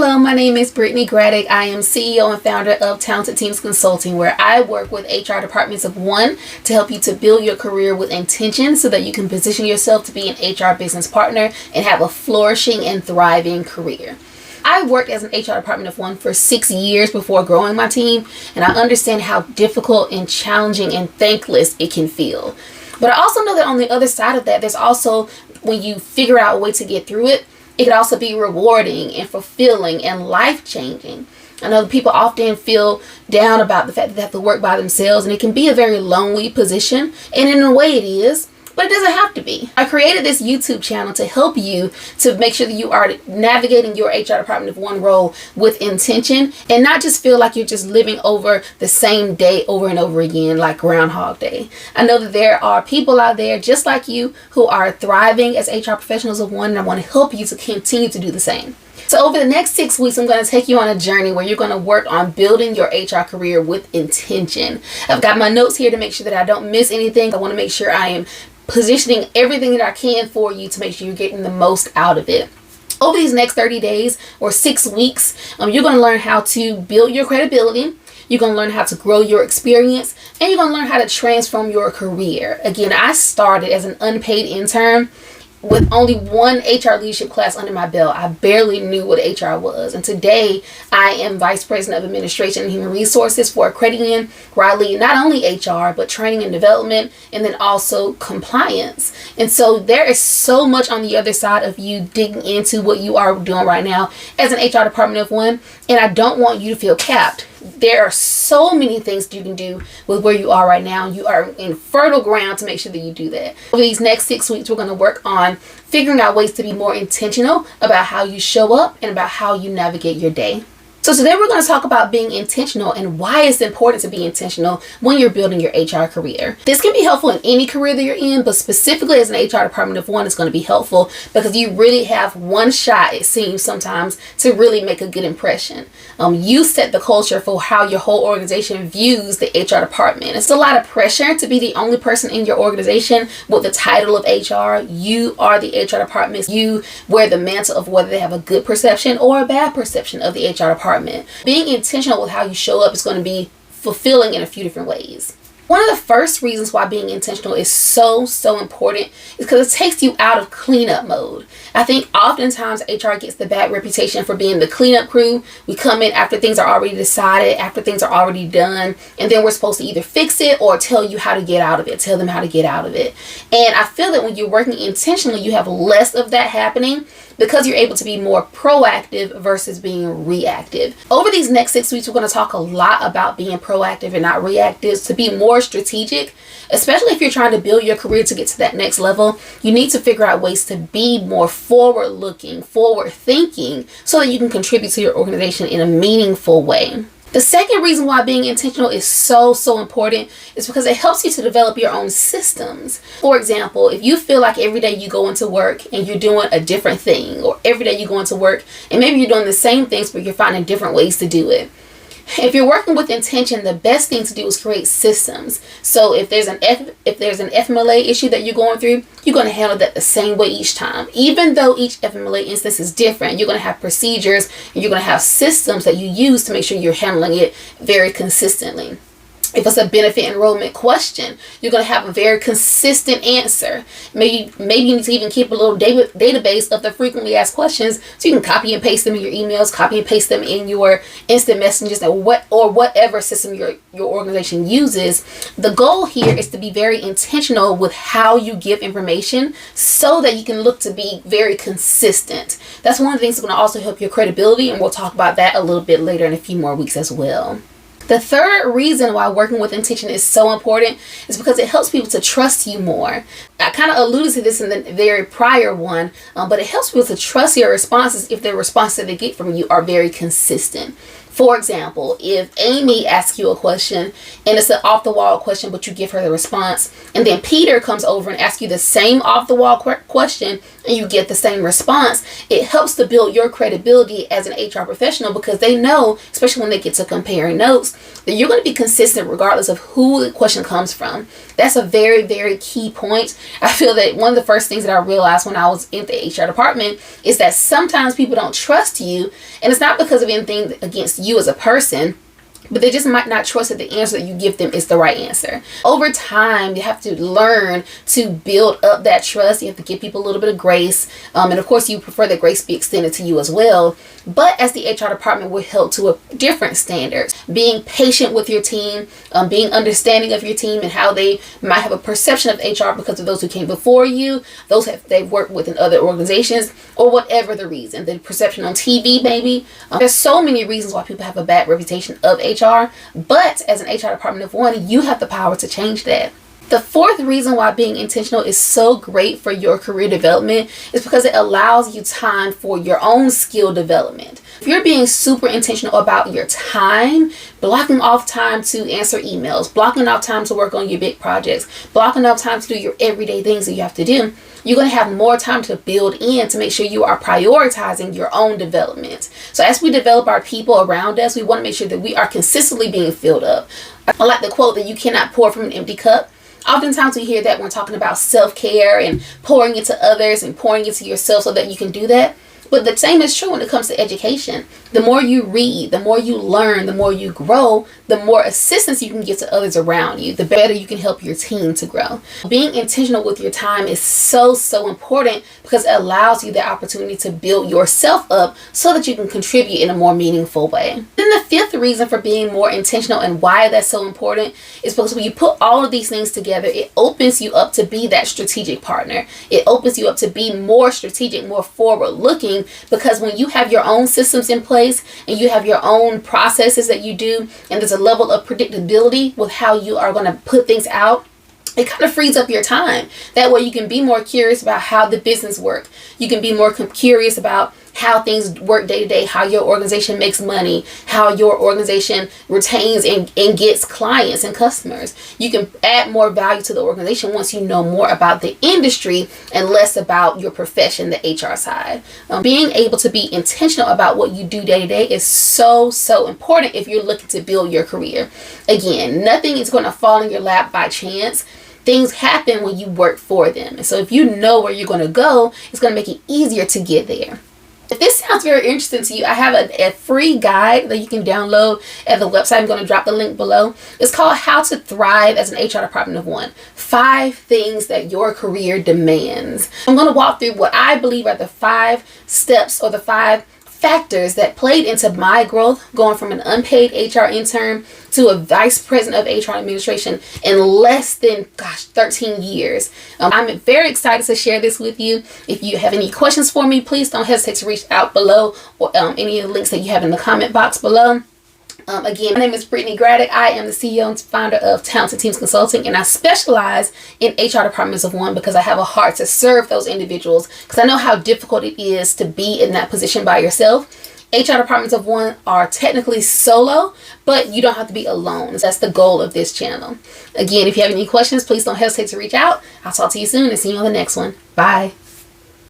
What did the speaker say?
Hello, my name is Brittany Graddick. I am CEO and founder of Talented Teams Consulting, where I work with HR departments of one to help you to build your career with intention so that you can position yourself to be an HR business partner and have a flourishing and thriving career. I worked as an HR department of one for 6 years before growing my team, and I understand how difficult and challenging and thankless it can feel. But I also know that on the other side of that, there's also, when you figure out a way to get through it, it can also be rewarding and fulfilling and life-changing. I know people often feel down about the fact that they have to work by themselves, and it can be a very lonely position, and in a way it is, but it doesn't have to be. I created this YouTube channel to help you to make sure that you are navigating your HR department of one role with intention and not just feel like you're just living over the same day over and over again like Groundhog Day. I know that there are people out there just like you who are thriving as HR professionals of one, and I want to help you to continue to do the same. So over the next 6 weeks, I'm going to take you on a journey where you're going to work on building your HR career with intention. I've got my notes here to make sure that I don't miss anything. I want to make sure I am positioning everything that I can for you to make sure you're getting the most out of it. Over these next 30 days or 6 weeks, you're going to learn how to build your credibility. You're going to learn how to grow your experience, and you're going to learn how to transform your career. Again, I started as an unpaid intern with only one HR leadership class under my belt. I barely knew what HR was. And today I am Vice President of Administration and Human Resources for Accredion, where I lead not only HR, but training and development, and then also compliance. And so there is so much on the other side of you digging into what you are doing right now as an HR department of one. And I don't want you to feel capped. There are so many things you can do with where you are right now. You are in fertile ground to make sure that you do that. Over these next 6 weeks, we're going to work on figuring out ways to be more intentional about how you show up and about how you navigate your day. So today we're going to talk about being intentional and why it's important to be intentional when you're building your HR career. This can be helpful in any career that you're in, but specifically as an HR department of one, it's going to be helpful because you really have one shot, it seems sometimes, to really make a good impression. You set the culture for how your whole organization views the HR department. It's a lot of pressure to be the only person in your organization with the title of HR. You are the HR department. You wear the mantle of whether they have a good perception or a bad perception of the HR department. Being intentional with how you show up is going to be fulfilling in a few different ways. One of the first reasons why being intentional is so important is because it takes you out of cleanup mode. I think oftentimes HR gets the bad reputation for being the cleanup crew. We come in after things are already decided, after things are already done, and then we're supposed to either fix it or tell you how to get out of it, tell them how to get out of it. And I feel that when you're working intentionally, you have less of that happening because you're able to be more proactive versus being reactive. Over these next 6 weeks, we're going to talk a lot about being proactive and not reactive, to be more strategic. Especially if you're trying to build your career to get to that next level, you need to figure out ways to be more forward-looking, forward-thinking, so that you can contribute to your organization in a meaningful way. The second reason why being intentional is so important is because it helps you to develop your own systems. For example, if you feel like every day you go into work and you're doing a different thing, or every day you go into work and maybe you're doing the same things but you're finding different ways to do it. If you're working with intention, the best thing to do is create systems. So if there's an FMLA issue that you're going through, you're going to handle that the same way each time. Even though each FMLA instance is different, you're going to have procedures and you're going to have systems that you use to make sure you're handling it very consistently. If it's a benefit enrollment question, you're going to have a very consistent answer. Maybe you need to even keep a little database of the frequently asked questions so you can copy and paste them in your emails, copy and paste them in your instant messages, or whatever system your organization uses. The goal here is to be very intentional with how you give information so that you can look to be very consistent. That's one of the things that's going to also help your credibility, and we'll talk about that a little bit later in a few more weeks as well. The third reason why working with intention is so important is because it helps people to trust you more. I kind of alluded to this in the very prior one, but it helps people to trust your responses if the responses that they get from you are very consistent. For example, if Amy asks you a question and it's an off the wall question, but you give her the response, and then Peter comes over and asks you the same off the wall question and you get the same response, it helps to build your credibility as an HR professional, because they know, especially when they get to comparing notes, that you're going to be consistent regardless of who the question comes from. That's a very, very key point. I feel that one of the first things that I realized when I was in the HR department is that sometimes people don't trust you, and it's not because of anything against you as a person, but they just might not trust that the answer that you give them is the right answer. Over time, you have to learn to build up that trust. You have to give people a little bit of grace. And of course, you prefer that grace be extended to you as well. But as the HR department, we're held to a different standards. Being patient with your team, being understanding of your team and how they might have a perception of HR because of those who came before you, those they've worked with in other organizations, or whatever the reason. The perception on TV, maybe. There's so many reasons why people have a bad reputation of HR, but as an HR department of one, you have the power to change that. The fourth reason why being intentional is so great for your career development is because it allows you time for your own skill development. If you're being super intentional about your time, blocking off time to answer emails, blocking off time to work on your big projects, blocking off time to do your everyday things that you have to do, you're going to have more time to build in to make sure you are prioritizing your own development. So as we develop our people around us, we want to make sure that we are consistently being filled up. I like the quote that you cannot pour from an empty cup. Oftentimes we hear that when talking about self-care and pouring into others and pouring into yourself so that you can do that. But the same is true when it comes to education. The more you read, the more you learn, the more you grow, the more assistance you can give to others around you, the better you can help your team to grow. Being intentional with your time is so, so important because it allows you the opportunity to build yourself up so that you can contribute in a more meaningful way. Then the fifth reason for being more intentional and why that's so important is because when you put all of these things together, it opens you up to be that strategic partner. It opens you up to be more strategic, more forward-looking, because when you have your own systems in place and you have your own processes that you do, and there's a level of predictability with how you are going to put things out, it kind of frees up your time. That way you can be more curious about how the business works. You can be more curious about how things work day to day, how your organization makes money, how your organization retains and gets clients and customers. You can add more value to the organization once you know more about the industry and less about your profession, the HR side. Being able to be intentional about what you do day to day is so, so important if you're looking to build your career. Again, nothing is going to fall in your lap by chance. Things happen when you work for them. And so if you know where you're going to go, it's going to make it easier to get there. If this sounds very interesting to you, I have a free guide that you can download at the website. I'm going to drop the link below. It's called How to Thrive as an HR Department of One. 5 things that your career demands. I'm going to walk through what I believe are the 5 steps or the 5 factors that played into my growth going from an unpaid HR intern to a vice president of HR administration in less than 13 years. I'm very excited to share this with you. If you have any questions for me, please don't hesitate to reach out below, or any of the links that you have in the comment box below. Again, my name is Brittany Graddick. I am the CEO and founder of Talented Teams Consulting, and I specialize in HR departments of one because I have a heart to serve those individuals, because I know how difficult it is to be in that position by yourself. HR departments of one are technically solo, but you don't have to be alone. That's the goal of this channel. Again, if you have any questions, please don't hesitate to reach out. I'll talk to you soon and see you on the next one. Bye.